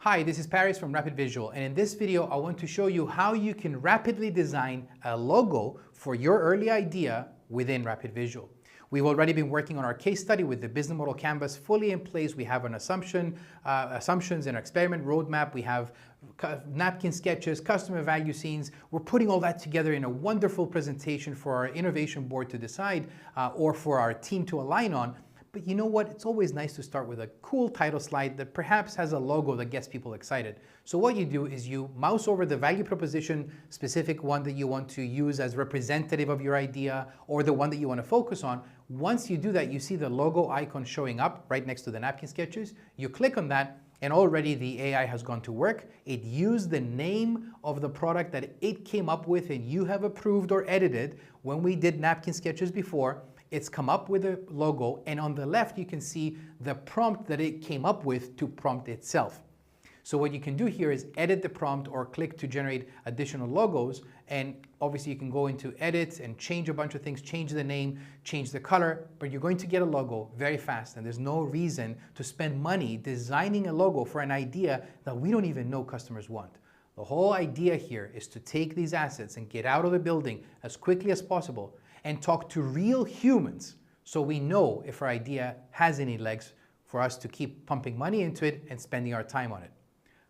Hi, this is Paris from Rapid Visual, and in this video I want to show you how you can rapidly design a logo for your early idea within Rapid Visual. We've already been working on our case study with the business model canvas fully in place. We have an assumptions and experiment roadmap. We have napkin sketches, customer value scenes. We're putting all that together in a wonderful presentation for our innovation board to decide or for our team to align on. But you know what? It's always nice to start with a cool title slide that perhaps has a logo that gets people excited. So what you do is you mouse over the value proposition, specific one that you want to use as representative of your idea or the one that you want to focus on. Once you do that, you see the logo icon showing up right next to the napkin sketches. You click on that and already the AI has gone to work. It used the name of the product that it came up with and you have approved or edited when we did napkin sketches before. It's come up with a logo, and on the left you can see the prompt that it came up with to prompt itself. So what you can do here is edit the prompt or click to generate additional logos, and obviously you can go into edit and change a bunch of things, change the name, change the color, but you're going to get a logo very fast, and there's no reason to spend money designing a logo for an idea that we don't even know customers want. The whole idea here is to take these assets and get out of the building as quickly as possible and talk to real humans so we know if our idea has any legs for us to keep pumping money into it and spending our time on it.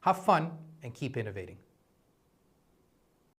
Have fun and keep innovating.